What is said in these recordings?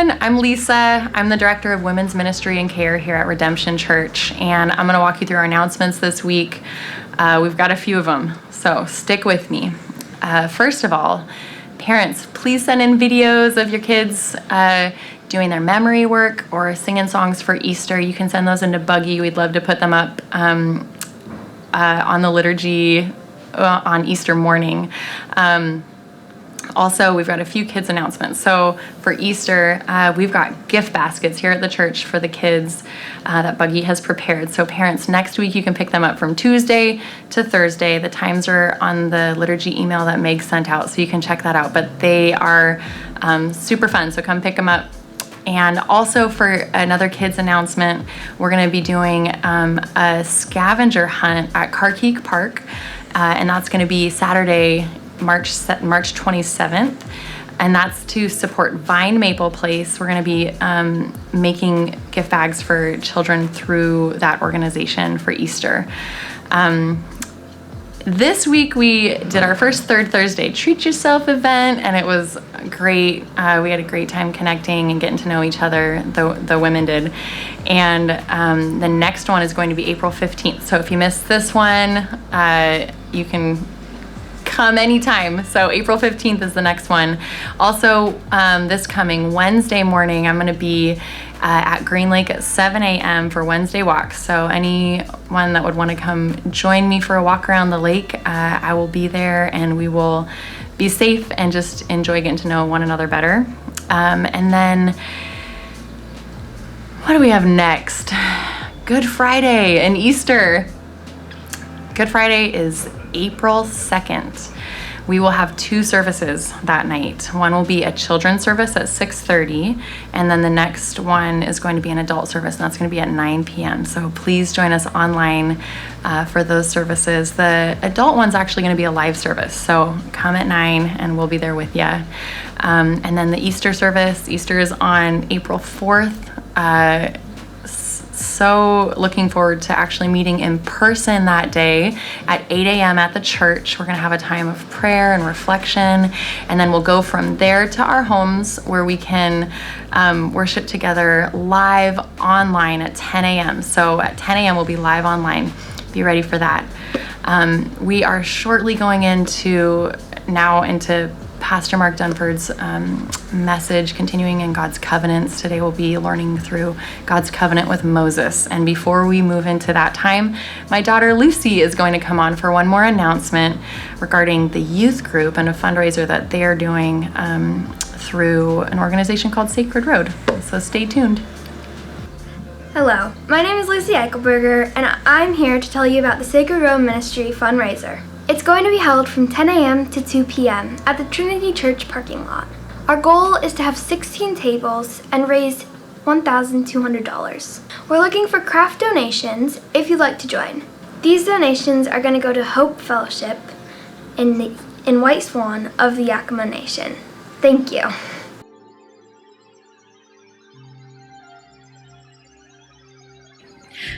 everyone. I'm Lisa. I'm the Director of Women's Ministry and Care here at Redemption Church, and I'm going to walk you through our announcements this week. We've got a few of them, so stick with me. First of all, parents, please send in videos of your kids doing their memory work or singing songs for Easter. You can send those into Buggy. We'd love to put them up on the liturgy on Easter morning. Also, we've got a few kids announcements. So for Easter, we've got gift baskets here at the church for the kids that Buggy has prepared. So parents, next week you can pick them up from Tuesday to Thursday. The times are on the liturgy email that Meg sent out, so you can check that out. But they are super fun, so come pick them up. And also for another kids announcement, we're going to be doing a scavenger hunt at Carkeek Park, and that's going to be Saturday, March 27th, and that's to support Vine Maple Place. We're going to be making gift bags for children through that organization for Easter. This week we did our first Third Thursday Treat Yourself event, and it was great. We had a great time connecting and getting to know each other, the women did. And the next one is going to be April 15th. So if you missed this one, you can come anytime. So April 15th is the next one. Also, this coming Wednesday morning, I'm going to be at Green Lake at 7 a.m. for Wednesday walks. So anyone that would want to come join me for a walk around the lake, I will be there, and we will be safe and just enjoy getting to know one another better. And then what do we have next? Good Friday and Easter. Good Friday is April 2nd. We will have two services that night. One will be a children's service at 6:30, and then the next one is going to be an adult service, and that's going to be at 9 p.m. So please join us online for those services. The adult one's actually going to be a live service, so come at 9 and we'll be there with you. And then the Easter service, Easter is on April 4th. So looking forward to actually meeting in person that day at 8 a.m. at the church. We're going to have a time of prayer and reflection, and then we'll go from there to our homes where we can worship together live online at 10 a.m. So at 10 a.m. we'll be live online. Be ready for that. We are shortly going into Pastor Mark Dunford's message, continuing in God's covenants. Today we'll be learning through God's covenant with Moses. And before we move into that time, my daughter Lucy is going to come on for one more announcement regarding the youth group and a fundraiser that they are doing through an organization called Sacred Road. So stay tuned. Hello, my name is Lucy Eichelberger, and I'm here to tell you about the Sacred Road Ministry fundraiser. It's going to be held from 10 a.m. to 2 p.m. at the Trinity Church parking lot. Our goal is to have 16 tables and raise $1,200. We're looking for craft donations if you'd like to join. These donations are going to go to Hope Fellowship in White Swan of the Yakima Nation. Thank you.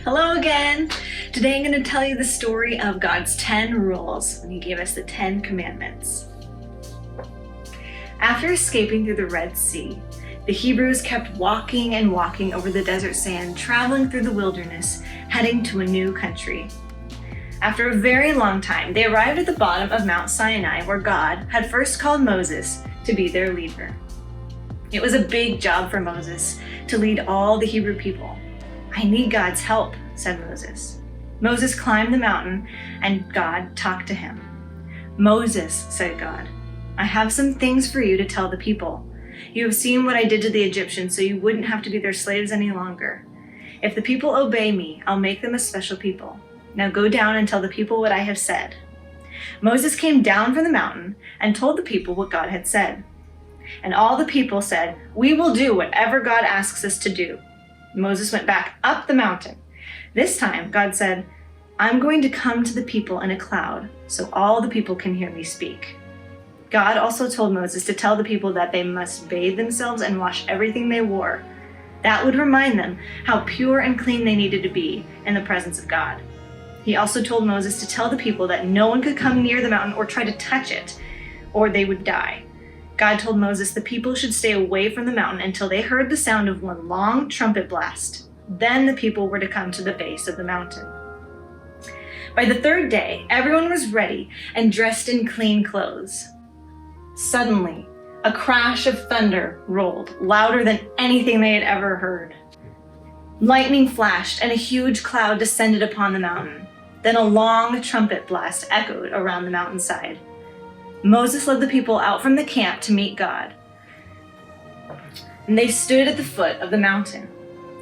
Hello again. Today I'm going to tell you the story of God's 10 rules when He gave us the 10 commandments. After escaping through the Red Sea, the Hebrews kept walking and walking over the desert sand, traveling through the wilderness, heading to a new country. After a very long time, they arrived at the bottom of Mount Sinai, where God had first called Moses to be their leader. It was a big job for Moses to lead all the Hebrew people. "I need God's help," said Moses. Moses climbed the mountain, and God talked to him. "Moses," said God, "I have some things for you to tell the people. You have seen what I did to the Egyptians, so you wouldn't have to be their slaves any longer. If the people obey me, I'll make them a special people. Now go down and tell the people what I have said." Moses came down from the mountain and told the people what God had said. And all the people said, "We will do whatever God asks us to do." Moses went back up the mountain. This time, God said, "I'm going to come to the people in a cloud, so all the people can hear me speak." God also told Moses to tell the people that they must bathe themselves and wash everything they wore. That would remind them how pure and clean they needed to be in the presence of God. He also told Moses to tell the people that no one could come near the mountain or try to touch it, or they would die. God told Moses the people should stay away from the mountain until they heard the sound of one long trumpet blast. Then the people were to come to the base of the mountain. By the third day, everyone was ready and dressed in clean clothes. Suddenly, a crash of thunder rolled, louder than anything they had ever heard. Lightning flashed and a huge cloud descended upon the mountain. Then a long trumpet blast echoed around the mountainside. Moses led the people out from the camp to meet God. And they stood at the foot of the mountain.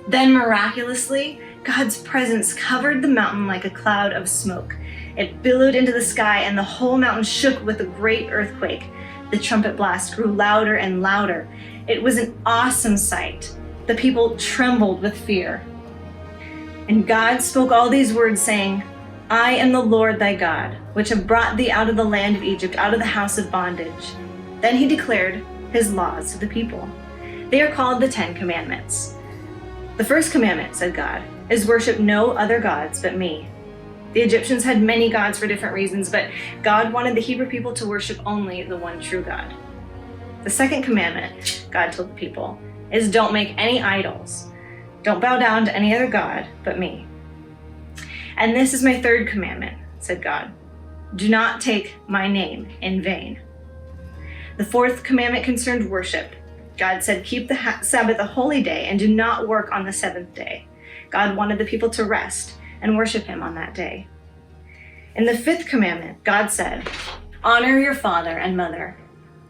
Then miraculously, God's presence covered the mountain like a cloud of smoke. It billowed into the sky and the whole mountain shook with a great earthquake. The trumpet blast grew louder and louder. It was an awesome sight. The people trembled with fear. And God spoke all these words, saying, I am the Lord thy God, which have brought thee out of the land of Egypt, out of the house of bondage. Then he declared his laws to the people. They are called the 10 Commandments. The first commandment, said God, is worship no other gods but me. The Egyptians had many gods for different reasons, but God wanted the Hebrew people to worship only the one true God. The second commandment, God told the people, is don't make any idols. Don't bow down to any other god but me. And this is my third commandment, said God. Do not take my name in vain. The fourth commandment concerned worship. God said, keep the Sabbath a holy day and do not work on the seventh day. God wanted the people to rest and worship him on that day. In the fifth commandment, God said, honor your father and mother.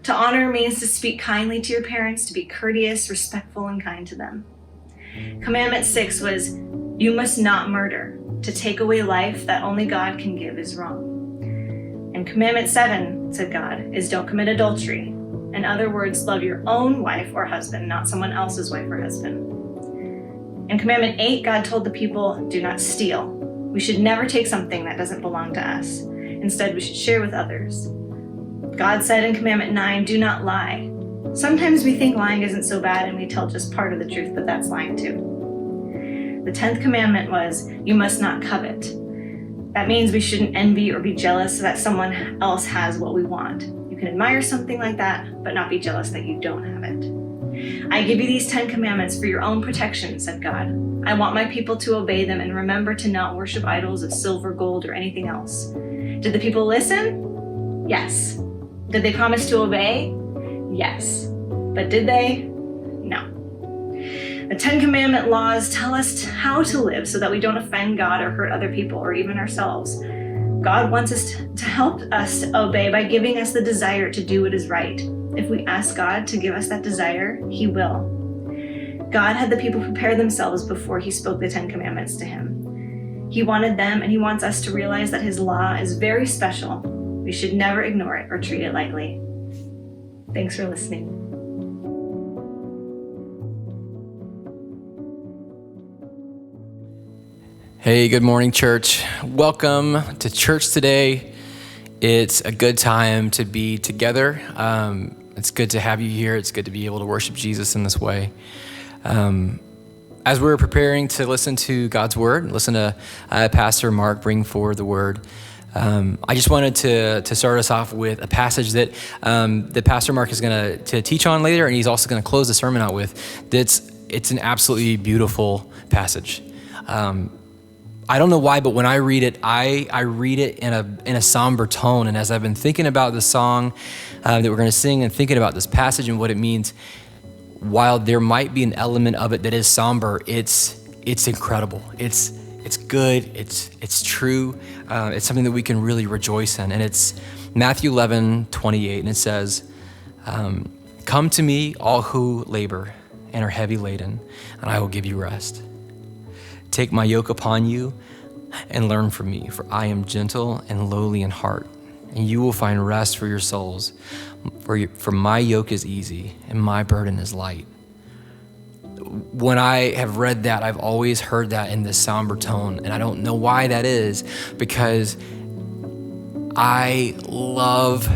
To honor means to speak kindly to your parents, to be courteous, respectful, and kind to them. Commandment 6 was, you must not murder. To take away life that only God can give is wrong. And commandment 7, said God, is don't commit adultery. In other words, love your own wife or husband, not someone else's wife or husband. In commandment 8, God told the people, do not steal. We should never take something that doesn't belong to us. Instead, we should share with others. God said in commandment 9, do not lie. Sometimes we think lying isn't so bad and we tell just part of the truth, but that's lying too. The 10th commandment was, you must not covet. That means we shouldn't envy or be jealous that someone else has what we want. You can admire something like that, but not be jealous that you don't have it. I give you these 10 commandments for your own protection, said God. I want my people to obey them and remember to not worship idols of silver, gold, or anything else. Did the people listen? Yes. Did they promise to obey? Yes. But did they? No. The 10 Commandment laws tell us how to live so that we don't offend God or hurt other people or even ourselves. God wants us to help us to obey by giving us the desire to do what is right. If we ask God to give us that desire, he will. God had the people prepare themselves before he spoke the 10 Commandments to him. He wanted them and he wants us to realize that his law is very special. We should never ignore it or treat it lightly. Thanks for listening. Hey, good morning, church. Welcome to church today. It's a good time to be together. It's good to have you here. It's good to be able to worship Jesus in this way. As we're preparing to listen to God's word, listen to Pastor Mark bring forward the word, I just wanted to start us off with a passage that Pastor Mark is going to teach on later, and he's also going to close the sermon out with. It's an absolutely beautiful passage. I don't know why, but when I read it, I read it in a somber tone. And as I've been thinking about the song that we're going to sing and thinking about this passage and what it means, while there might be an element of it that is somber, it's incredible. It's good. It's true. It's something that we can really rejoice in. And it's Matthew 11:28, and it says, "Come to me, all who labor and are heavy laden, and I will give you rest. Take my yoke upon you and learn from me, for I am gentle and lowly in heart, and you will find rest for your souls. For my yoke is easy and my burden is light." When I have read that, I've always heard that in this somber tone, and I don't know why that is, because I love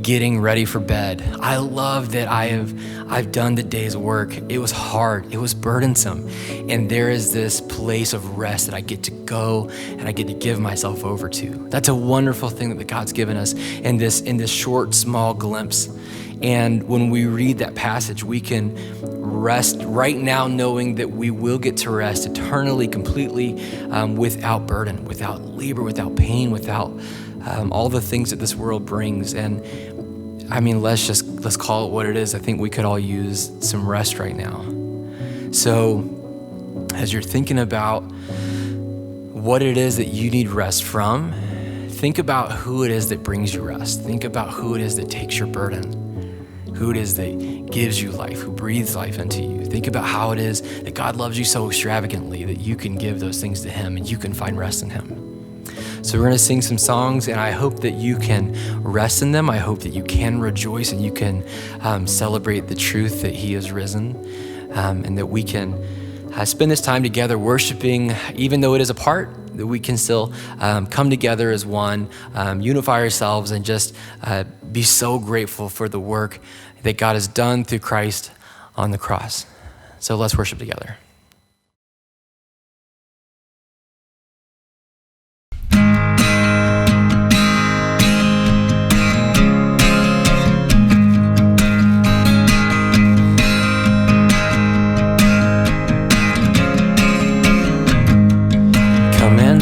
getting ready for bed. I love that I've done the day's work. It was hard, it was burdensome. And there is this place of rest that I get to go and I get to give myself over to. That's a wonderful thing that God's given us in this short, small glimpse. And when we read that passage, we can rest right now knowing that we will get to rest eternally, completely, without burden, without labor, without pain, without all the things that this world brings. And I mean, let's call it what it is. I think we could all use some rest right now. So as you're thinking about what it is that you need rest from, think about who it is that brings you rest. Think about who it is that takes your burden, who it is that gives you life, who breathes life into you. Think about how it is that God loves you so extravagantly that you can give those things to him and you can find rest in him. So we're gonna sing some songs, and I hope that you can rest in them. I hope that you can rejoice and you can celebrate the truth that he has risen, and that we can spend this time together worshiping, even though it is apart, that we can still come together as one, unify ourselves, and just be so grateful for the work that God has done through Christ on the cross. So let's worship together.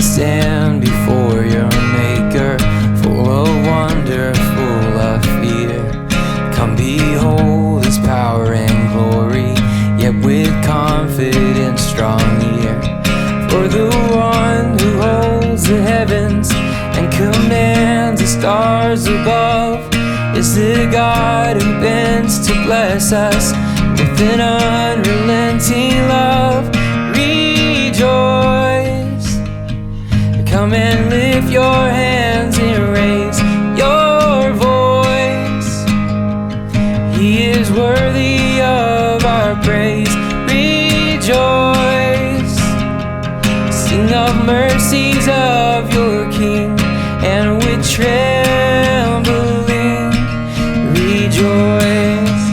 Stand before your maker, full of wonder, full of fear. Come behold his power and glory, yet with confidence draw near. For the one who holds the heavens and commands the stars above is the God who bends to bless us with an unrelenting love. Rejoice. Come and lift your hands and raise your voice. He is worthy of our praise. Rejoice. Sing of mercies of your King, and with trembling rejoice.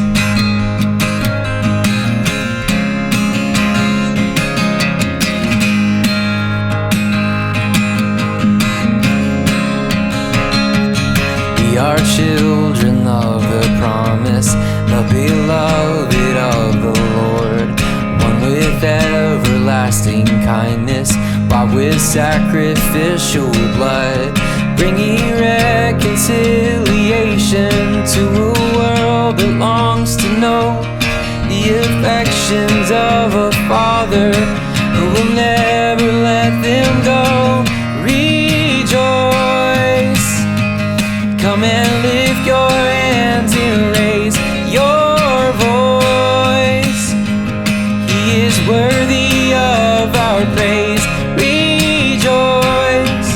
We are children of the promise, the beloved of the Lord, one with everlasting kindness, bought with sacrificial blood, bringing reconciliation to a world that longs to know the affections of a Father who will never let them go. Rejoice. Come and lift your hands and raise your voice. He is worthy of our praise. Rejoice.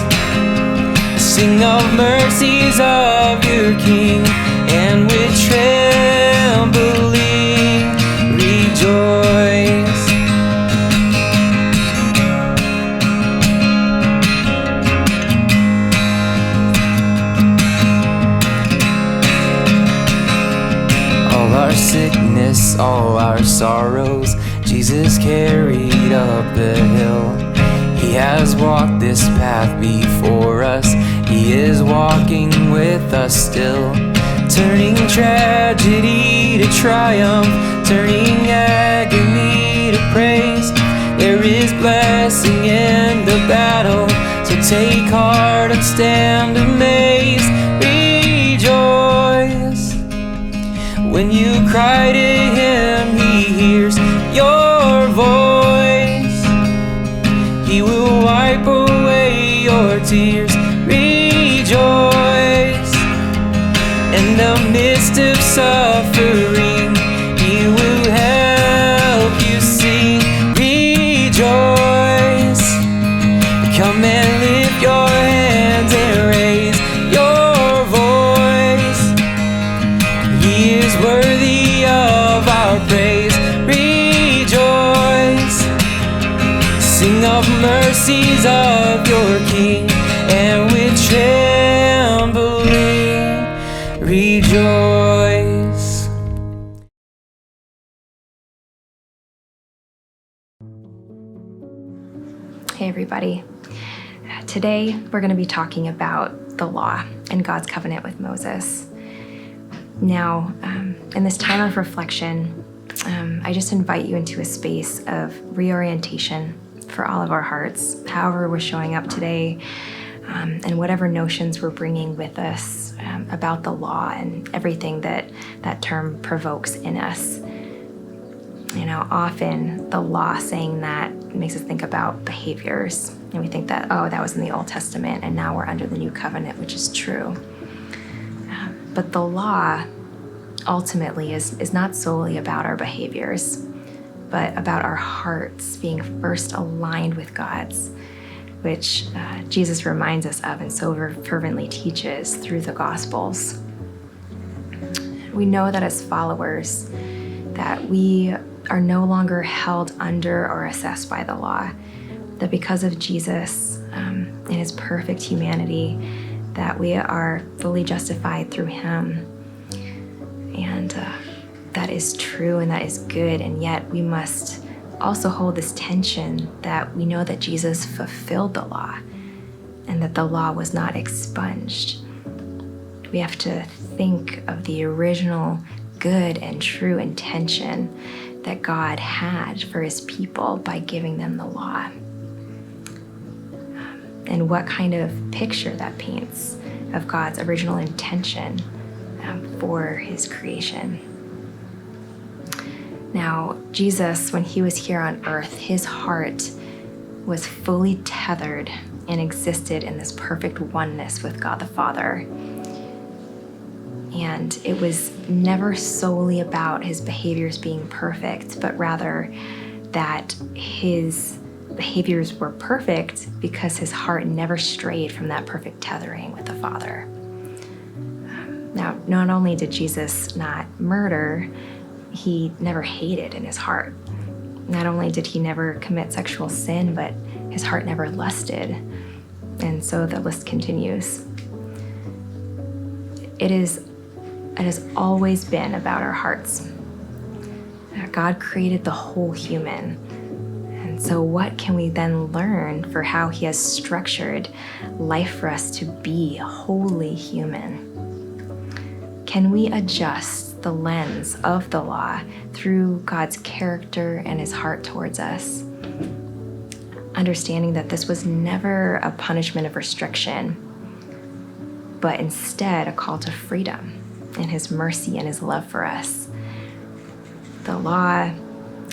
Sing of mercies of your King, and with trembling rejoice. Our sickness, all our sorrows, Jesus carried up the hill. He has walked this path before us. He is walking with us still, turning tragedy to triumph, turning agony to praise. There is blessing in the battle, so take heart and stand amazed. Rejoice. When you cry to him, he hears your voice. He will wipe away your tears. Rejoice. In the midst of suffering, he will help you sing. Rejoice. Come and lift your hands and raise rejoice. Hey everybody. Today we're going to be talking about the law and God's covenant with Moses. Now, in this time of reflection, I just invite you into a space of reorientation for all of our hearts, however we're showing up today, and whatever notions we're bringing with us about the law and everything that that term provokes in us. You know, often the law saying that makes us think about behaviors. And we think that, oh, that was in the Old Testament and now we're under the New Covenant, which is true. But the law ultimately is not solely about our behaviors, but about our hearts being first aligned with God's, which Jesus reminds us of and so fervently teaches through the Gospels. We know that as followers, that we are no longer held under or assessed by the law, that because of Jesus and his perfect humanity, that we are fully justified through him. And that is true and that is good, and yet we must also hold this tension that we know that Jesus fulfilled the law and that the law was not expunged. We have to think of the original good and true intention that God had for his people by giving them the law. And what kind of picture that paints of God's original intention for his creation. Now, Jesus, when he was here on earth, his heart was fully tethered and existed in this perfect oneness with God the Father. And it was never solely about his behaviors being perfect, but rather that his behaviors were perfect because his heart never strayed from that perfect tethering with the Father. Now, not only did Jesus not murder, he never hated in his heart. Not only did he never commit sexual sin, but his heart never lusted. And so the list continues. It has always been about our hearts. God created the whole human. And so what can we then learn for how he has structured life for us to be wholly human? Can we adjust the lens of the law through God's character and his heart towards us? Understanding that this was never a punishment of restriction, but instead a call to freedom in his mercy and his love for us. The law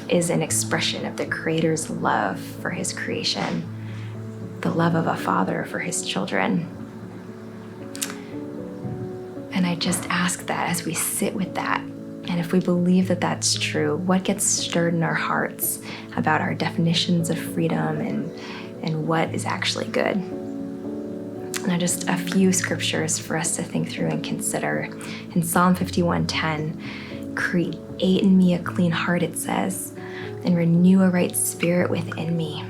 is an expression of the Creator's love for his creation, the love of a father for his children. And I just ask that as we sit with that, and if we believe that that's true, what gets stirred in our hearts about our definitions of freedom and what is actually good? Now, just a few scriptures for us to think through and consider. In Psalm 51:10, create in me a clean heart, it says, and renew a right spirit within me.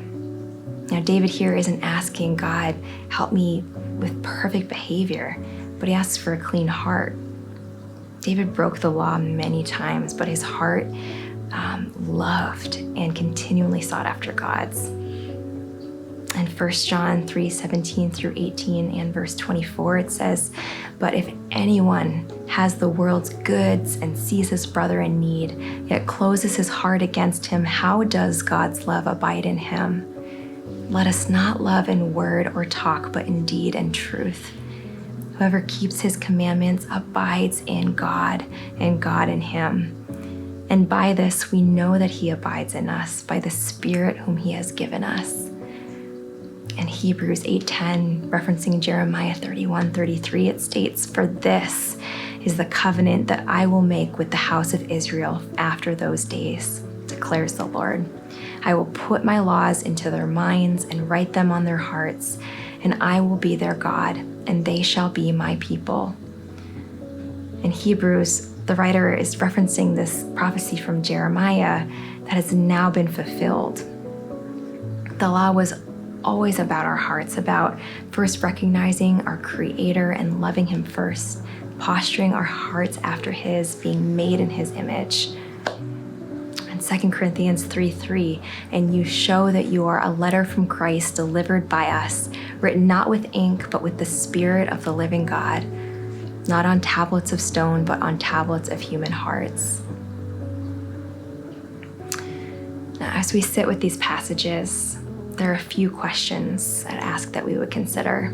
Now, David here isn't asking God, help me with perfect behavior, but he asks for a clean heart. David broke the law many times, but his heart loved and continually sought after God's. In 1 John 3:17 through 18 and verse 24, it says, but if anyone has the world's goods and sees his brother in need, yet closes his heart against him, how does God's love abide in him? Let us not love in word or talk, but in deed and truth. Whoever keeps his commandments abides in God, and God in him. And by this we know that he abides in us, by the Spirit whom he has given us. In Hebrews 8:10, referencing Jeremiah 31:33, it states, for this is the covenant that I will make with the house of Israel after those days, declares the Lord. I will put my laws into their minds and write them on their hearts, and I will be their God, and they shall be my people. In Hebrews, the writer is referencing this prophecy from Jeremiah that has now been fulfilled. The law was always about our hearts, about first recognizing our Creator and loving Him first, posturing our hearts after His, being made in His image. And 2 Corinthians 3:3, and you show that you are a letter from Christ delivered by us, written not with ink, but with the Spirit of the living God, not on tablets of stone, but on tablets of human hearts. Now, as we sit with these passages, there are a few questions I'd ask that we would consider.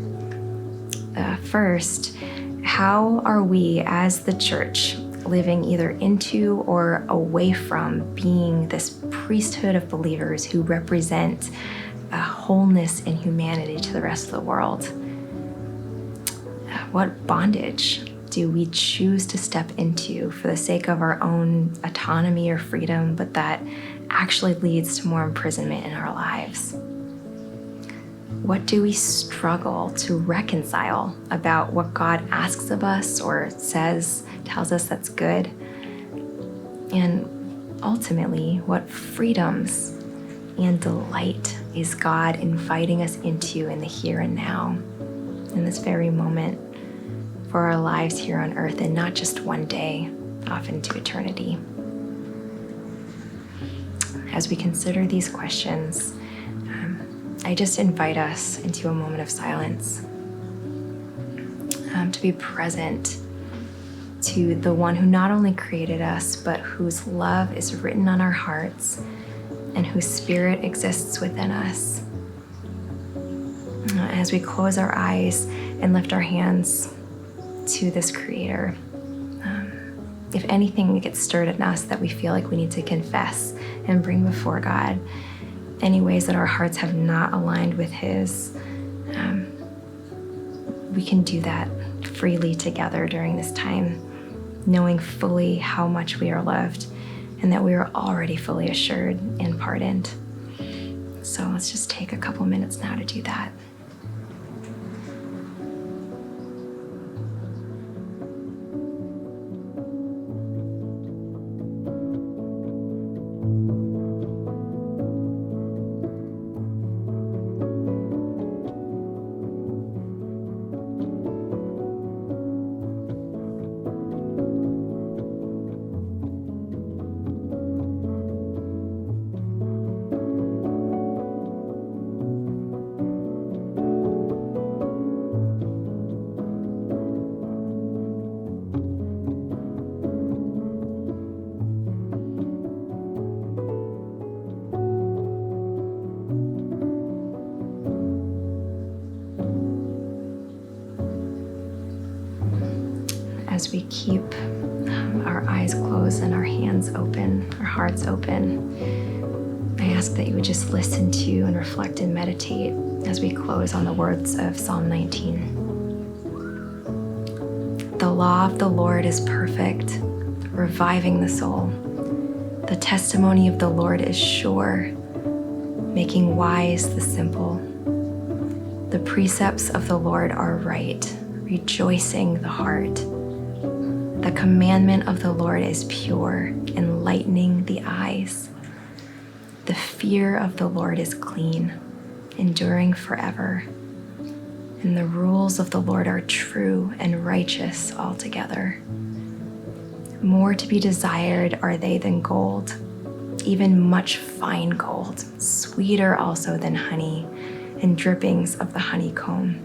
First, how are we as the church living either into or away from being this priesthood of believers who represent a wholeness in humanity to the rest of the world? What bondage do we choose to step into for the sake of our own autonomy or freedom, but that actually leads to more imprisonment in our lives? What do we struggle to reconcile about what God asks of us or tells us that's good? And ultimately, what freedoms and delight is God inviting us into in the here and now, in this very moment, for our lives here on earth, and not just one day, off into eternity? As we consider these questions, I just invite us into a moment of silence, to be present to the one who not only created us, but whose love is written on our hearts and whose spirit exists within us. As we close our eyes and lift our hands to this Creator, if anything gets stirred in us that we feel like we need to confess and bring before God, any ways that our hearts have not aligned with His, we can do that freely together during this time, knowing fully how much we are loved and that we are already fully assured and pardoned. So let's just take a couple minutes now to do that. As we keep our eyes closed and our hands open, our hearts open, I ask that you would just listen to and reflect and meditate as we close on the words of Psalm 19. The law of the Lord is perfect, reviving the soul. The testimony of the Lord is sure, making wise the simple. The precepts of the Lord are right, rejoicing the heart. The commandment of the Lord is pure, enlightening the eyes. The fear of the Lord is clean, enduring forever. And the rules of the Lord are true and righteous altogether. More to be desired are they than gold, even much fine gold, sweeter also than honey, and drippings of the honeycomb.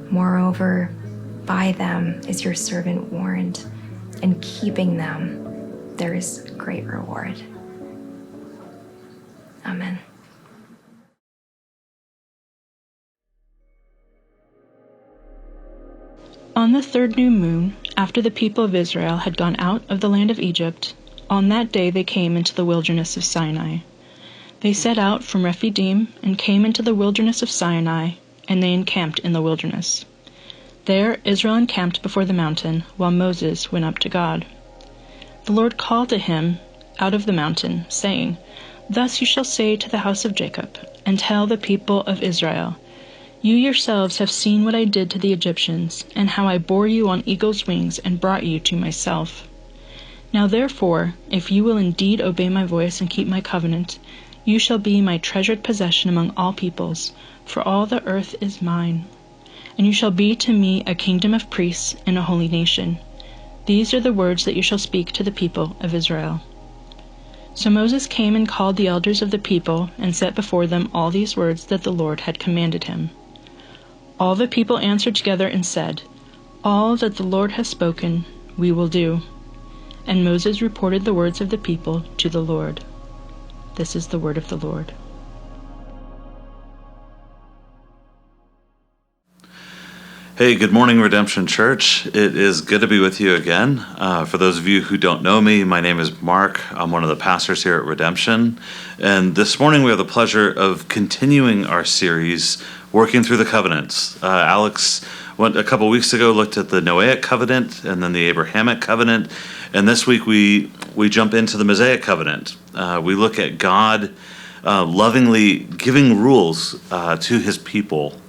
Moreover, by them is your servant warned, and keeping them there is great reward. Amen. On the third new moon, after the people of Israel had gone out of the land of Egypt, on that day they came into the wilderness of Sinai. They set out from Rephidim and came into the wilderness of Sinai, and they encamped in the wilderness. There Israel encamped before the mountain, while Moses went up to God. The Lord called to him out of the mountain, saying, Thus you shall say to the house of Jacob, and tell the people of Israel, You yourselves have seen what I did to the Egyptians, and how I bore you on eagle's wings and brought you to myself. Now therefore, if you will indeed obey my voice and keep my covenant, You shall be my treasured possession among all peoples, for all the earth is mine. And you shall be to me a kingdom of priests and a holy nation. These are the words that you shall speak to the people of Israel." So Moses came and called the elders of the people and set before them all these words that the Lord had commanded him. All the people answered together and said, "All that the Lord has spoken, we will do." And Moses reported the words of the people to the Lord. This is the word of the Lord. Hey, good morning, Redemption Church. It is good to be with you again. For those of you who don't know me, my name is Mark. I'm one of the pastors here at Redemption. And this morning we have the pleasure of continuing our series, Working Through the Covenants. Alex went a couple weeks ago, looked at the Noahic covenant and then the Abrahamic covenant. And this week we jump into the Mosaic covenant. We look at God lovingly giving rules to his people.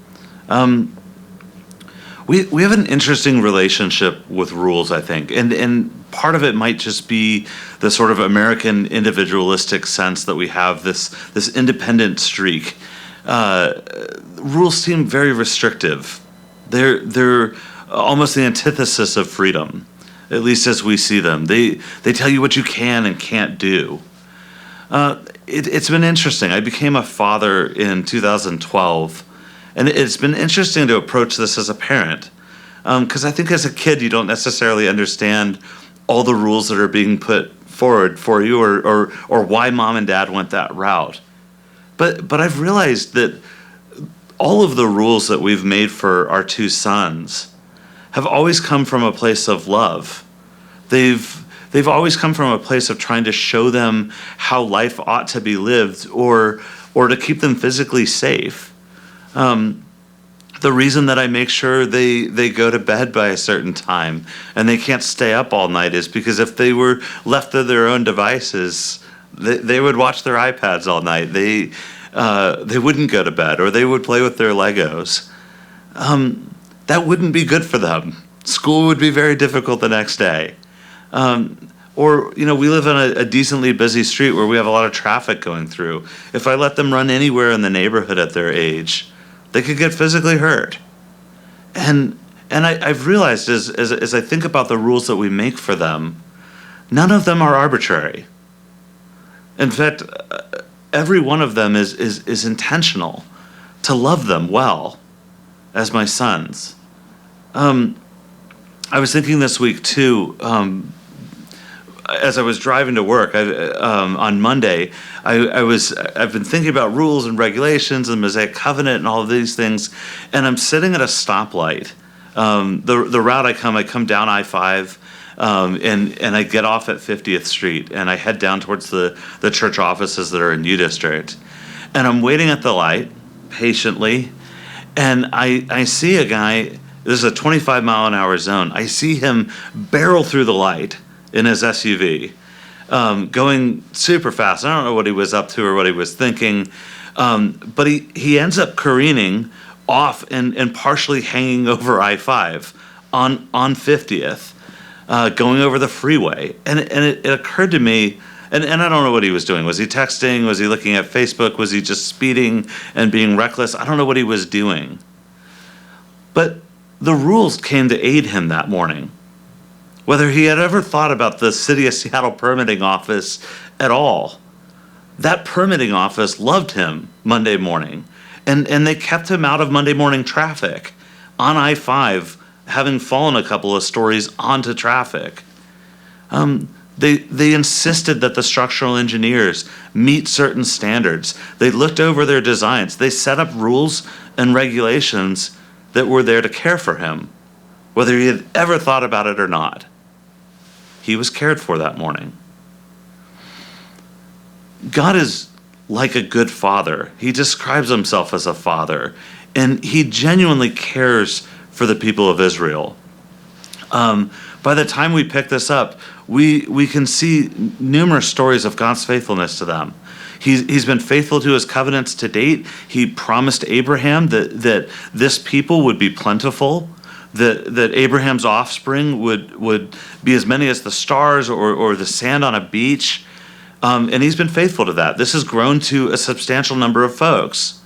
We have an interesting relationship with rules, I think, and part of it might just be the sort of American individualistic sense that we have this independent streak. Rules seem very restrictive. They're almost the antithesis of freedom, at least as we see them. They tell you what you can and can't do. It's been interesting. I became a father in 2012. And it's been interesting to approach this as a parent, because I think as a kid you don't necessarily understand all the rules that are being put forward for you, or why mom and dad went that route. But I've realized that all of the rules that we've made for our two sons have always come from a place of love. They've always come from a place of trying to show them how life ought to be lived, or to keep them physically safe. The reason that I make sure they go to bed by a certain time and they can't stay up all night is because if they were left to their own devices, they would watch their iPads all night. They wouldn't go to bed, or they would play with their Legos. That wouldn't be good for them. School would be very difficult the next day. Or, we live on a decently busy street where we have a lot of traffic going through. If I let them run anywhere in the neighborhood at their age, they could get physically hurt. And I've realized as I think about the rules that we make for them, none of them are arbitrary. In fact, every one of them is intentional to love them well as my sons. I was thinking this week too, as I was driving to work on Monday, I've been thinking about rules and regulations and Mosaic Covenant and all of these things, and I'm sitting at a stoplight. The route I come down I-5, and I get off at 50th Street, and I head down towards the church offices that are in U District, and I'm waiting at the light patiently, and I see a guy. This is a 25 mile an hour zone. I see him barrel through the light in his SUV, going super fast. I don't know what he was up to or what he was thinking, but he ends up careening off and partially hanging over I-5 on 50th, going over the freeway. And it occurred to me, and I don't know what he was doing. Was he texting? Was he looking at Facebook? Was he just speeding and being reckless? I don't know what he was doing. But the rules came to aid him that morning. Whether he had ever thought about the City of Seattle permitting office at all, that permitting office loved him Monday morning, and they kept him out of Monday morning traffic on I-5, having fallen a couple of stories onto traffic. They insisted that the structural engineers meet certain standards. They looked over their designs. They set up rules and regulations that were there to care for him, whether he had ever thought about it or not. He was cared for that morning. God is like a good father. He describes himself as a father, and he genuinely cares for the people of Israel. By the time we pick this up, we can see numerous stories of God's faithfulness to them. He's been faithful to his covenants to date. He promised Abraham that this people would be plentiful, that Abraham's offspring would be as many as the stars or the sand on a beach. And he's been faithful to that. This has grown to a substantial number of folks.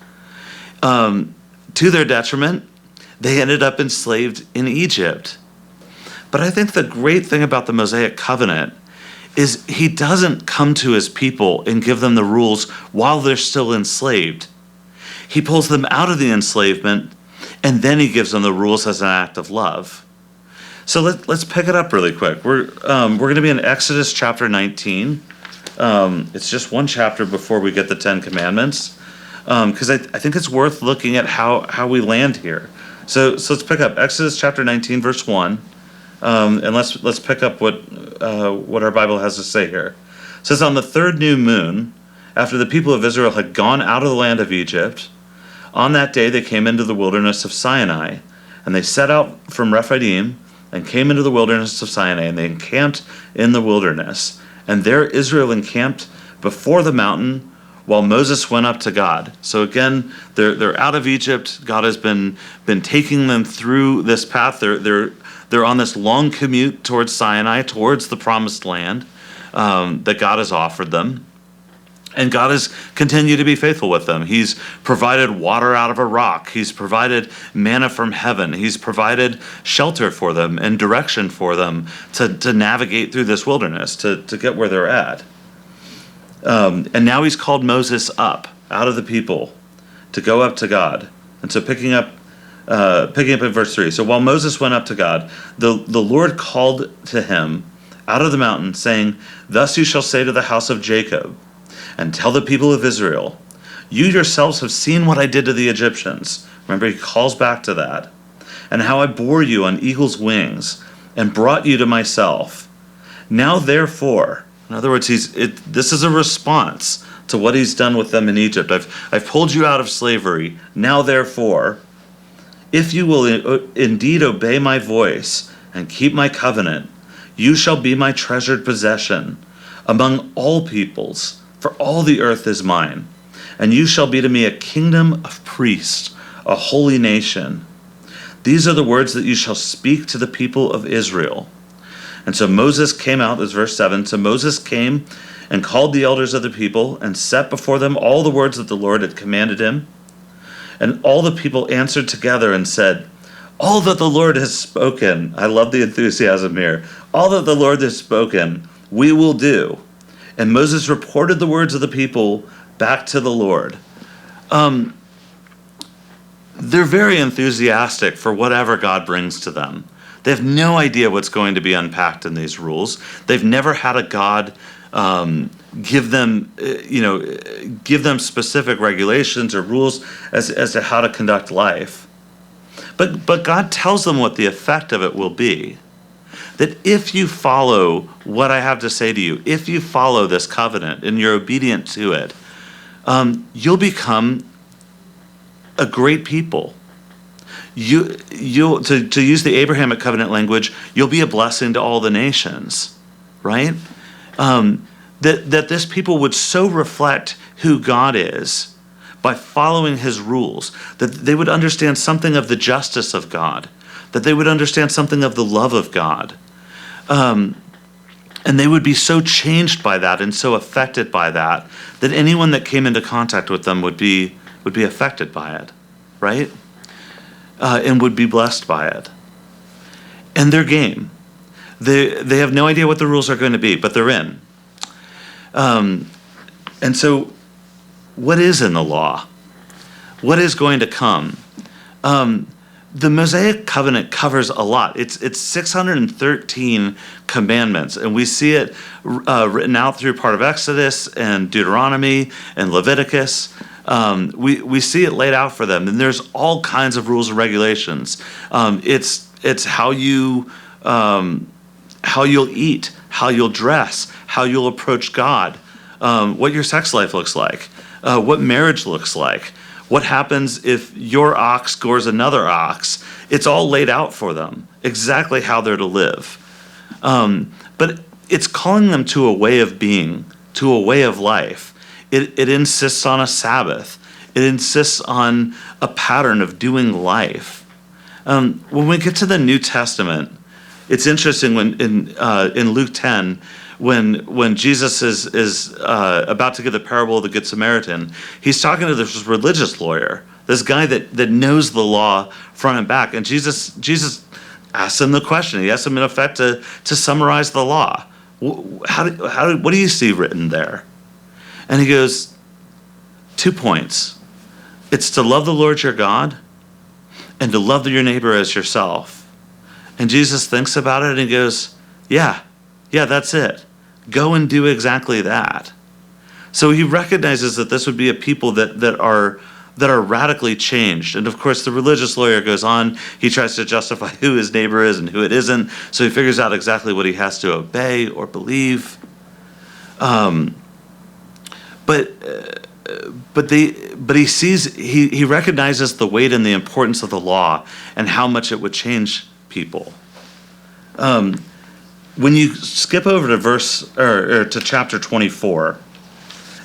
To their detriment, they ended up enslaved in Egypt. But I think the great thing about the Mosaic covenant is he doesn't come to his people and give them the rules while they're still enslaved. He pulls them out of the enslavement, and then he gives them the rules as an act of love. So let's pick it up really quick. We're going to be in Exodus chapter 19. It's just one chapter before we get the Ten Commandments, because I think it's worth looking at how we land here. So let's pick up Exodus chapter 19, verse 1, and let's pick up what our Bible has to say here. It says, on the third new moon, after the people of Israel had gone out of the land of Egypt, on that day they came into the wilderness of Sinai, and they set out from Rephidim and came into the wilderness of Sinai, and they encamped in the wilderness. And there Israel encamped before the mountain while Moses went up to God. So again, they're out of Egypt. God has been taking them through this path. They're on this long commute towards Sinai, towards the promised land that God has offered them. And God has continued to be faithful with them. He's provided water out of a rock. He's provided manna from heaven. He's provided shelter for them and direction for them to navigate through this wilderness, to get where they're at. And now he's called Moses up out of the people to go up to God. And so picking up in verse 3. So while Moses went up to God, the Lord called to him out of the mountain, saying, thus you shall say to the house of Jacob, and tell the people of Israel, you yourselves have seen what I did to the Egyptians. Remember, he calls back to that. And how I bore you on eagle's wings and brought you to myself. Now therefore, in other words, this is a response to what he's done with them in Egypt. I've pulled you out of slavery. Now therefore, if you will indeed obey my voice and keep my covenant, you shall be my treasured possession among all peoples. For all the earth is mine, and you shall be to me a kingdom of priests, a holy nation. These are the words that you shall speak to the people of Israel. And so Moses came out, this is verse 7. So Moses came and called the elders of the people and set before them all the words that the Lord had commanded him. And all the people answered together and said, all that the Lord has spoken, I love the enthusiasm here, all that the Lord has spoken, we will do. And Moses reported the words of the people back to the Lord. They're very enthusiastic for whatever God brings to them. They have no idea what's going to be unpacked in these rules. They've never had a God give them specific regulations or rules as to how to conduct life. But God tells them what the effect of it will be. That if you follow what I have to say to you, if you follow this covenant and you're obedient to it, you'll become a great people. You'll to use the Abrahamic covenant language, you'll be a blessing to all the nations, right? That this people would so reflect who God is by following his rules, that they would understand something of the justice of God, that they would understand something of the love of God. And they would be so changed by that and so affected by that anyone that came into contact with them would be affected by it, right? And would be blessed by it. And they're game. They have no idea what the rules are going to be, but they're in. And so what is in the law? What is going to come? The Mosaic covenant covers a lot. It's 613 commandments, and we see it written out through part of Exodus and Deuteronomy and Leviticus. We see it laid out for them, and there's all kinds of rules and regulations. It's how you'll eat, how you'll dress, how you'll approach God, what your sex life looks like, what marriage looks like. What happens if your ox gores another ox? It's all laid out for them, exactly how they're to live. But it's calling them to a way of being, to a way of life. It insists on a Sabbath. It insists on a pattern of doing life. When we get to the New Testament, It's interesting when in Luke 10, when Jesus is about to give the parable of the Good Samaritan, he's talking to this religious lawyer, this guy that knows the law front and back, and Jesus asks him the question. He asks him in effect to summarize the law. What do you see written there? And he goes, 2 points. It's to love the Lord your God and to love your neighbor as yourself. And Jesus thinks about it and he goes, yeah, that's it. Go and do exactly that. So he recognizes that this would be a people that are radically changed. And of course, the religious lawyer goes on. He tries to justify who his neighbor is and who it isn't. So he figures out exactly what he has to obey or believe. But he recognizes the weight and the importance of the law and how much it would change people. When you skip over to to chapter 24,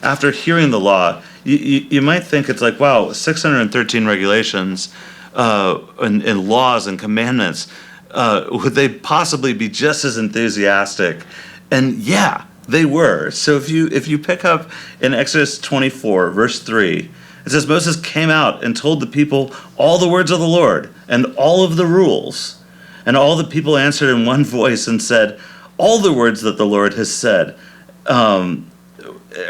after hearing the law, you might think it's like, wow, 613 regulations and laws and commandments. Would they possibly be just as enthusiastic? And yeah, they were. So if you pick up in Exodus 24, verse 3, it says, Moses came out and told the people all the words of the Lord and all of the rules. And all the people answered in one voice and said, all the words that the Lord has said, or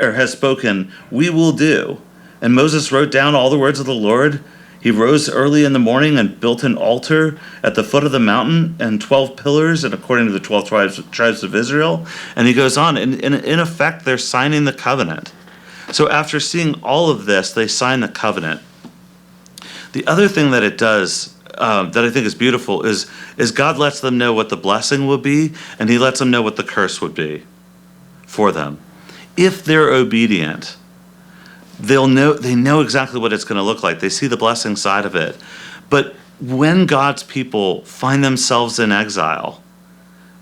has spoken, we will do. And Moses wrote down all the words of the Lord. He rose early in the morning and built an altar at the foot of the mountain and 12 pillars, and according to the 12 tribes of Israel. And he goes on, and in effect, they're signing the covenant. So after seeing all of this, they sign the covenant. The other thing that it does that I think is beautiful is God lets them know what the blessing will be, and he lets them know what the curse would be for them. If they're obedient, they know exactly what it's going to look like. They see the blessing side of it. But when God's people find themselves in exile,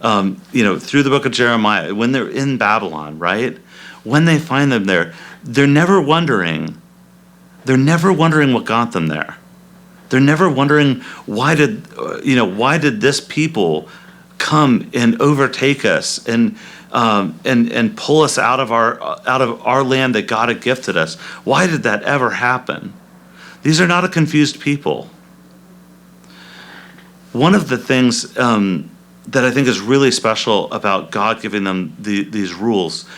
through the book of Jeremiah, when they're in Babylon, right? When they find them there, they're never wondering what got them there. They're never wondering why did this people come and overtake us and pull us out of our land that God had gifted us. Why did that ever happen? These are not a confused people. One of the things that I think is really special about God giving them these rules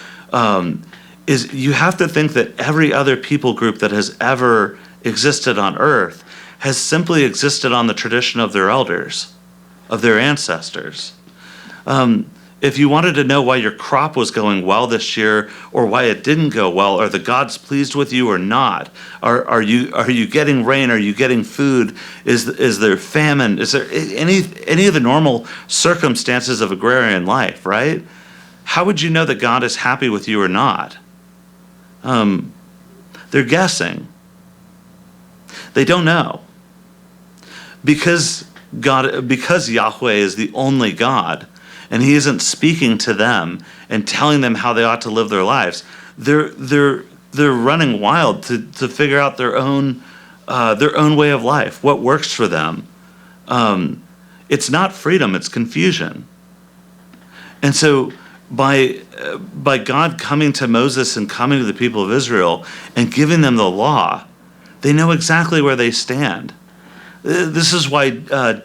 is you have to think that every other people group that has ever existed on earth has simply existed on the tradition of their elders, of their ancestors. If you wanted to know why your crop was going well this year or why it didn't go well, are the gods pleased with you or not? Are you getting rain? Are you getting food? Is there famine? Is there any of the normal circumstances of agrarian life, right? How would you know that God is happy with you or not? They're guessing. They don't know. Because Yahweh is the only God, and he isn't speaking to them and telling them how they ought to live their lives, they're running wild to figure out their own way of life, what works for them. It's not freedom, it's confusion. And so by God coming to Moses and coming to the people of Israel and giving them the law, they know exactly where they stand. This is why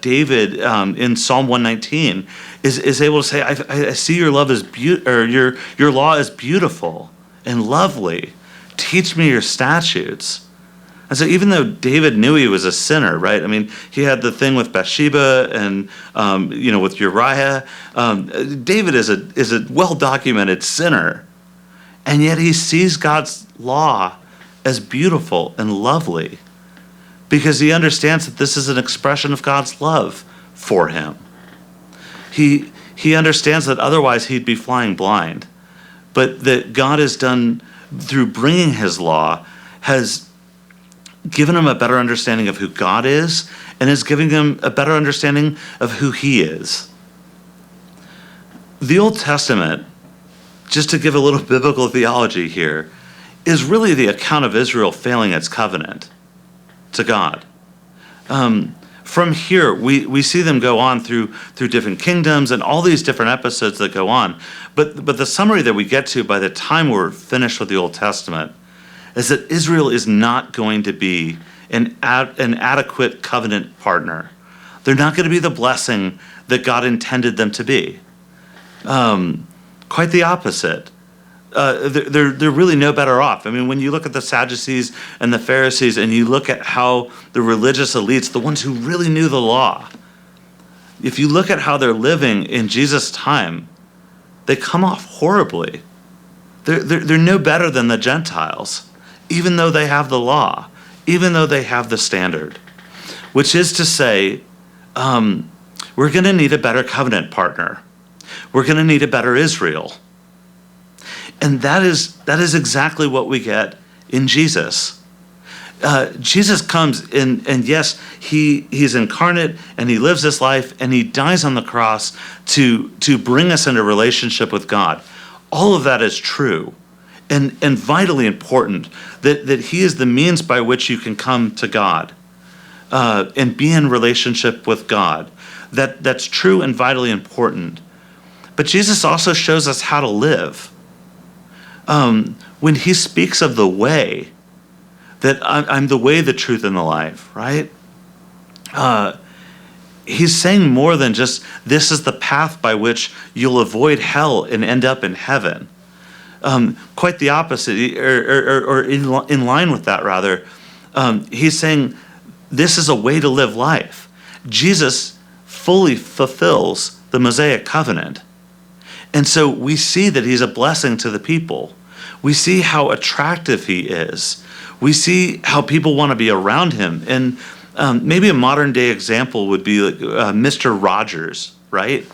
David in Psalm 119 is able to say, "I see your love is your law is beautiful and lovely. Teach me your statutes." And so, even though David knew he was a sinner, right? I mean, he had the thing with Bathsheba and with Uriah. David is a well documented sinner, and yet he sees God's law as beautiful and lovely, because he understands that this is an expression of God's love for him. He understands that otherwise he'd be flying blind, but that God has done, through bringing his law, has given him a better understanding of who God is and is giving him a better understanding of who he is. The Old Testament, just to give a little biblical theology here, is really the account of Israel failing its covenant to God. from here, we see them go on through different kingdoms and all these different episodes that go on. But the summary that we get to by the time we're finished with the Old Testament is that Israel is not going to be an adequate covenant partner. They're not going to be the blessing that God intended them to be. Quite the opposite. They're really no better off. I mean, when you look at the Sadducees and the Pharisees, and you look at how the religious elites, the ones who really knew the law, if you look at how they're living in Jesus' time, they come off horribly. They're no better than the Gentiles, even though they have the law, even though they have the standard, which is to say, we're going to need a better covenant partner. We're going to need a better Israel. And that is exactly what we get in Jesus. Jesus comes in, and yes, he's incarnate, and he lives this life, and he dies on the cross to bring us into relationship with God. All of that is true and vitally important, that he is the means by which you can come to God and be in relationship with God. That's true and vitally important. But Jesus also shows us how to live. When he speaks of the way, that I'm the way, the truth, and the life, right? He's saying more than just, this is the path by which you'll avoid hell and end up in heaven. Quite the opposite, or in line with that, rather. He's saying, this is a way to live life. Jesus fully fulfills the Mosaic covenant. And so we see that he's a blessing to the people. We see how attractive he is. We see how people want to be around him. And maybe a modern day example would be like, Mr. Rogers, right?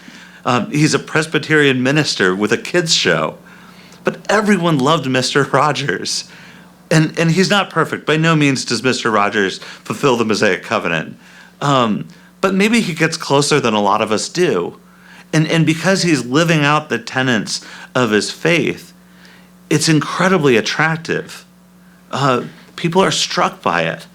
He's a Presbyterian minister with a kids show. But everyone loved Mr. Rogers. And he's not perfect. By no means does Mr. Rogers fulfill the Mosaic covenant. But maybe he gets closer than a lot of us do. And because he's living out the tenets of his faith, it's incredibly attractive. People are struck by it.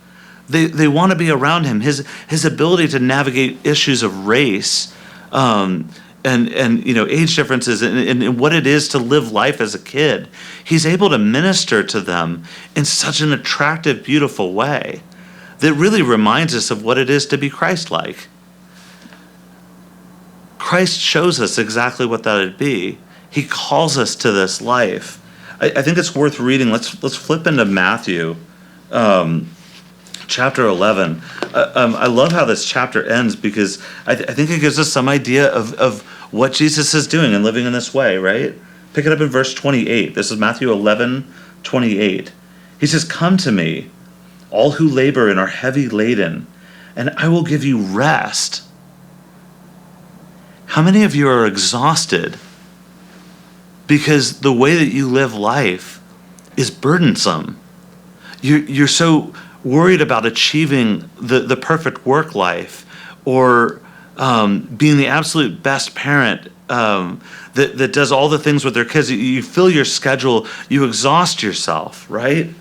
They want to be around him. His ability to navigate issues of race and age differences and what it is to live life as a kid. He's able to minister to them in such an attractive, beautiful way that really reminds us of what it is to be Christ-like. Christ shows us exactly what that would be. He calls us to this life. I think it's worth reading. Let's flip into Matthew, chapter 11. I love how this chapter ends because I think it gives us some idea of what Jesus is doing and living in this way, right? Pick it up in verse 28. This is Matthew 11:28. He says, "Come to me, all who labor and are heavy laden, and I will give you rest." How many of you are exhausted because the way that you live life is burdensome? You're so worried about achieving the perfect work life or being the absolute best parent that does all the things with their kids. You fill your schedule, you exhaust yourself, right?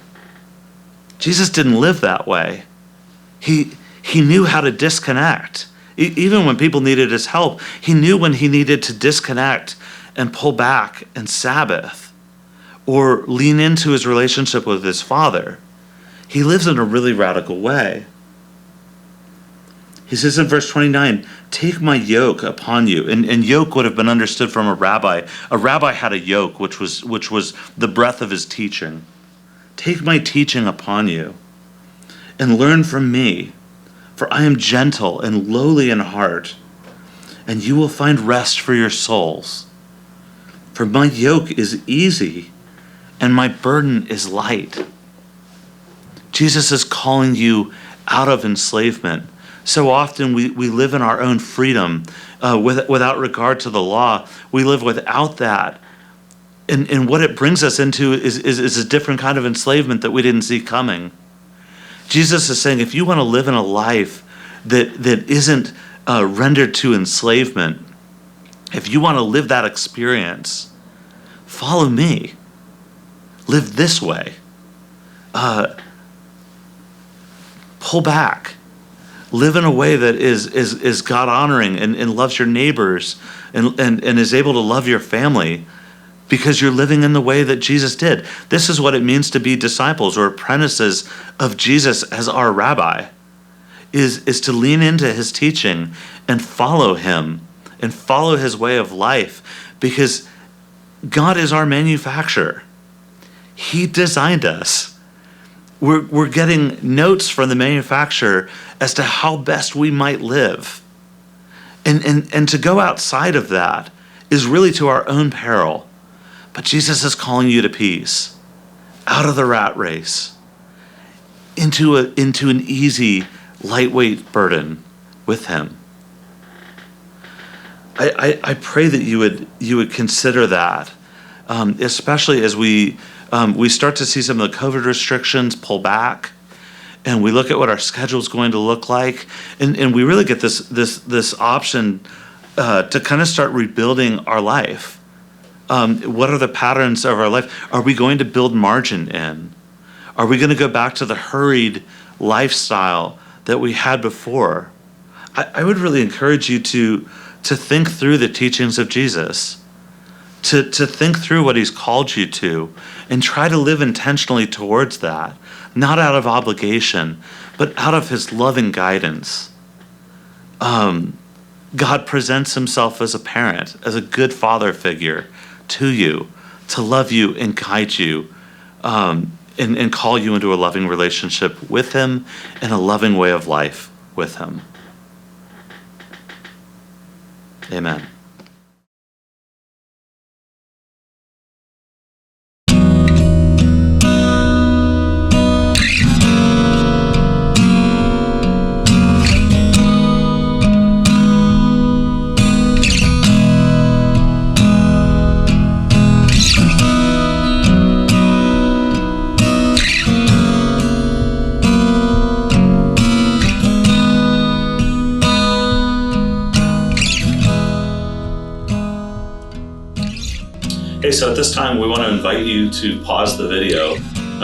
Jesus didn't live that way. He knew how to disconnect. Even when people needed his help, he knew when he needed to disconnect and pull back and Sabbath or lean into his relationship with his Father. He lives in a really radical way. He says in verse 29, "Take my yoke upon you." And yoke would have been understood from a rabbi. A rabbi had a yoke, which was the breadth of his teaching. "Take my teaching upon you and learn from me, for I am gentle and lowly in heart, and you will find rest for your souls. For my yoke is easy and my burden is light." Jesus is calling you out of enslavement. So often we live in our own freedom without regard to the law. We live without that. And what it brings us into is a different kind of enslavement that we didn't see coming. Jesus is saying, if you want to live in a life that isn't rendered to enslavement, if you want to live that experience, follow me. Live this way. Pull back. live in a way that is God-honoring and loves your neighbors and is able to love your family because you're living in the way that Jesus did. This is what it means to be disciples or apprentices of Jesus as our rabbi, is to lean into his teaching and follow him and follow his way of life, because God is our manufacturer. He designed us. We're getting notes from the manufacturer as to how best we might live. And to go outside of that is really to our own peril. But Jesus is calling you to peace, out of the rat race, into an easy, lightweight burden with him. I pray that you would consider that, especially as we start to see some of the COVID restrictions pull back, and we look at what our schedule is going to look like, and we really get this option to kind of start rebuilding our life. What are the patterns of our life? Are we going to build margin in? Are we going to go back to the hurried lifestyle that we had before? I would really encourage you to think through the teachings of Jesus, to think through what he's called you to, and try to live intentionally towards that, not out of obligation, but out of his loving guidance. God presents himself as a parent, as a good father figure to you, to love you and guide you, and call you into a loving relationship with him and a loving way of life with him. Amen. Okay, so at this time, we want to invite you to pause the video.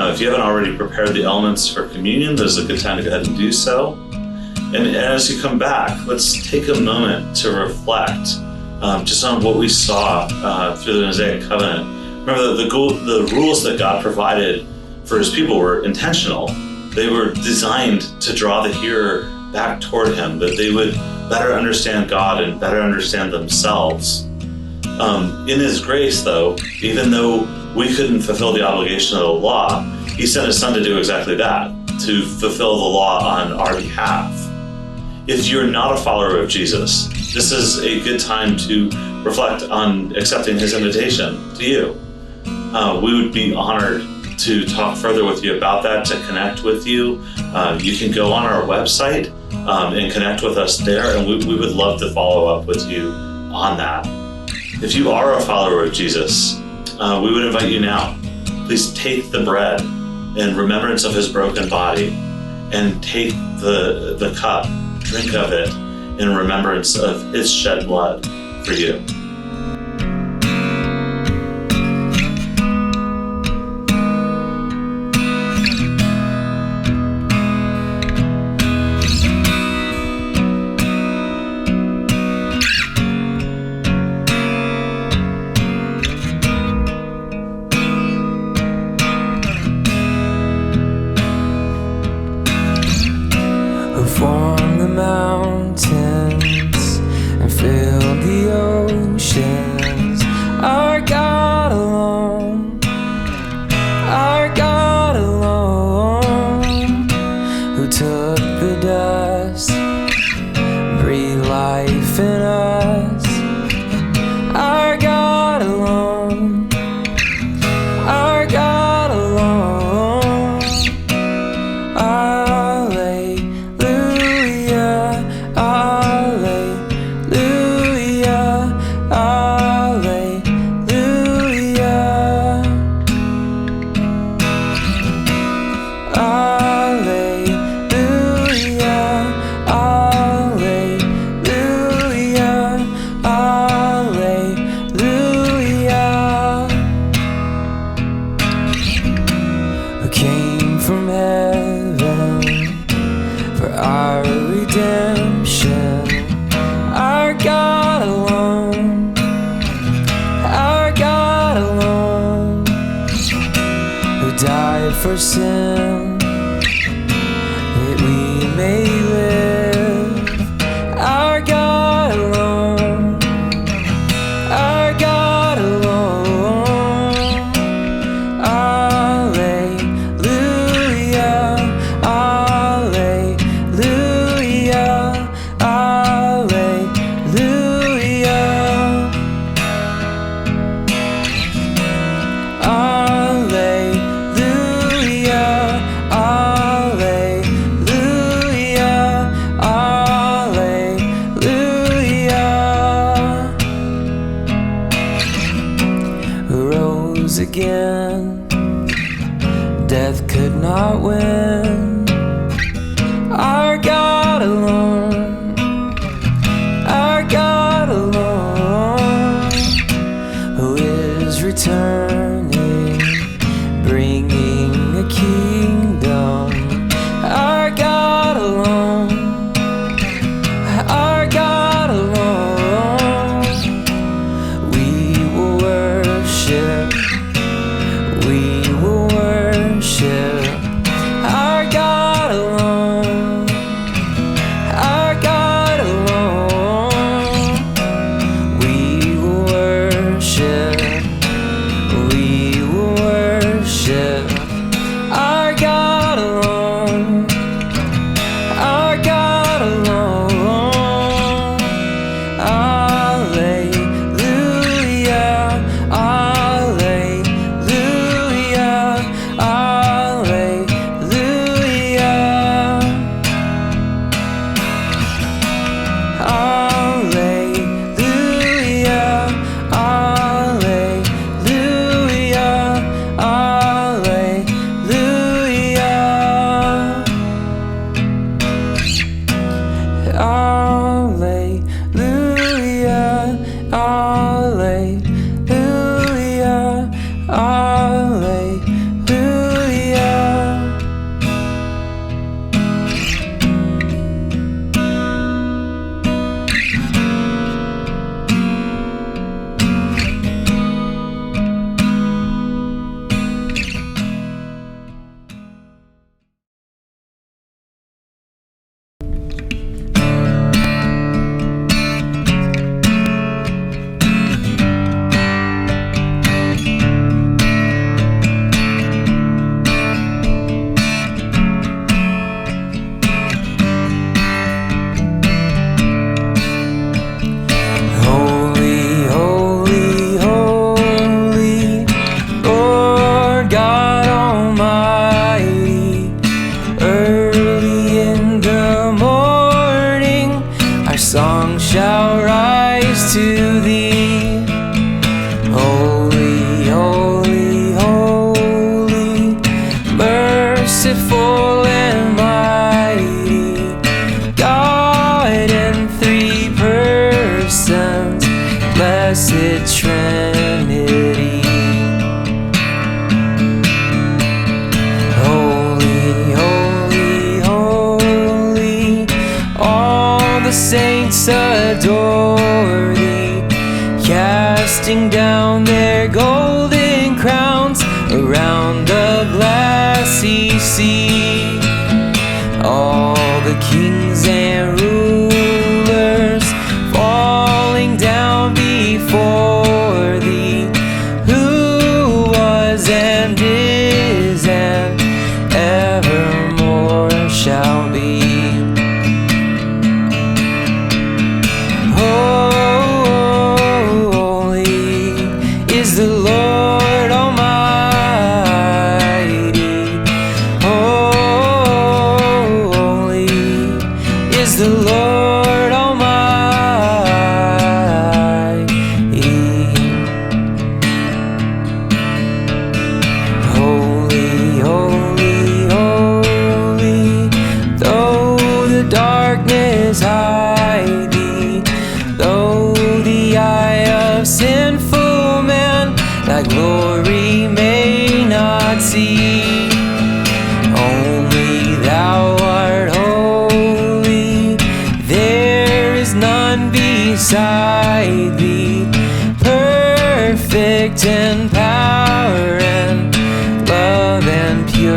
If you haven't already prepared the elements for communion, this is a good time to go ahead and do so. And as you come back, let's take a moment to reflect just on what we saw through the Mosaic Covenant. Remember that the rules that God provided for his people were intentional. They were designed to draw the hearer back toward him, that they would better understand God and better understand themselves. In his grace, though, even though we couldn't fulfill the obligation of the law, he sent his son to do exactly that, to fulfill the law on our behalf. If you're not a follower of Jesus, this is a good time to reflect on accepting his invitation to you. We would be honored to talk further with you about that, to connect with you. You can go on our website and connect with us there, and we would love to follow up with you on that. If you are a follower of Jesus, we would invite you now. Please take the bread in remembrance of his broken body, and take the cup, drink of it in remembrance of his shed blood for you. Form the mountains and fill the ocean. for sin, that we may live. Our God alone, our God alone. Alleluia, alleluia, alleluia. Again, death could not win. Our God alone, our God alone, who is returning, bringing a kingdom. Our God alone, our God alone, we will worship. We will worship our God alone, our God alone. We will worship, we will worship our God alone, our God alone. Alleluia, alleluia. saints adore thee, casting down their golden crowns around the glassy sea. All the kings and rulers falling down before thee, who was and is and evermore shall be. Holy is the Lord Almighty. Holy is the Lord Almighty. Holy, holy, holy, though the darkness hide thee, though the eye of sinful man thy glory may not see, only thou art holy, there is none beside thee, perfect in power and love and purity.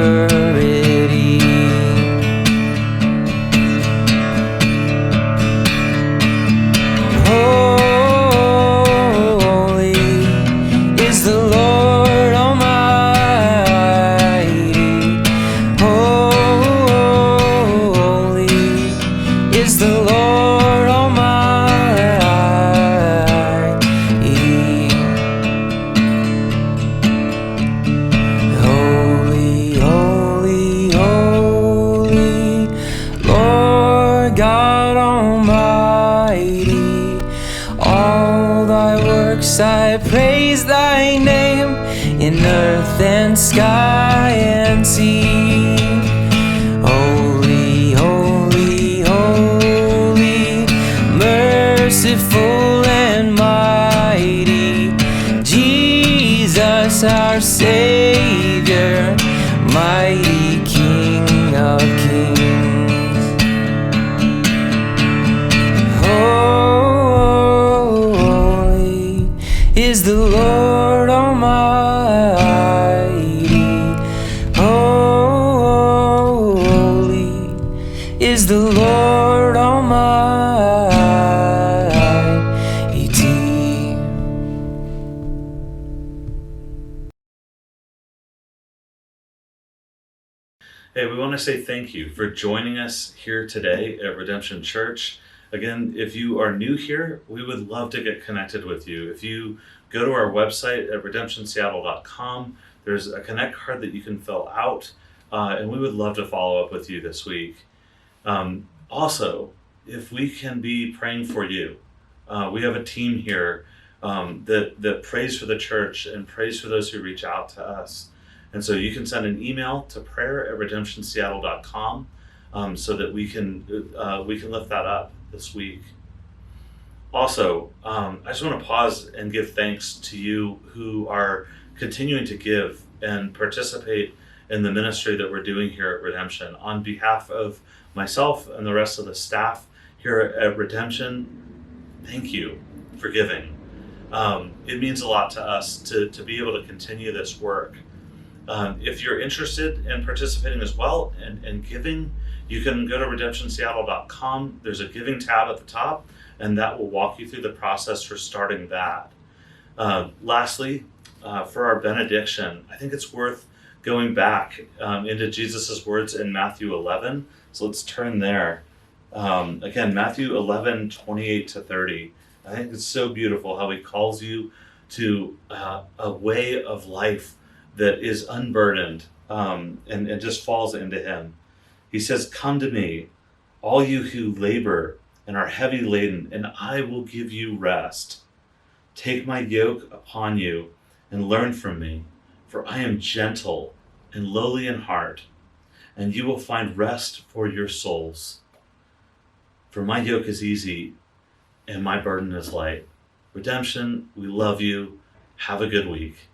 thy works, I praise thy name in earth and sky and sea. Holy, holy, holy, merciful and mighty, Jesus our Savior, mighty King of kings. Holy is the Lord Almighty. Holy is the Lord Almighty. Hey, we want to say thank you for joining us here today at Redemption Church. Again, if you are new here, we would love to get connected with you. If you go to our website at redemptionseattle.com, there's a connect card that you can fill out, and we would love to follow up with you this week. Also, if we can be praying for you, we have a team here that prays for the church and prays for those who reach out to us. And so you can send an email to prayer@redemptionseattle.com so that we can lift that up this week. Also, I just want to pause and give thanks to you who are continuing to give and participate in the ministry that we're doing here at Redemption. On behalf of myself and the rest of the staff here at Redemption, thank you for giving. It means a lot to us to be able to continue this work. If you're interested in participating as well and giving, you can go to redemptionseattle.com. There's a giving tab at the top, and that will walk you through the process for starting that. Lastly, for our benediction, I think it's worth going back into Jesus' words in Matthew 11. So let's turn there. Again, Matthew 11, 28 to 30. I think it's so beautiful how he calls you to a way of life that is unburdened and just falls into him. He says, "Come to me, all you who labor and are heavy laden, and I will give you rest. Take my yoke upon you and learn from me, for I am gentle and lowly in heart, and you will find rest for your souls. For my yoke is easy and my burden is light." Redemption, we love you. Have a good week.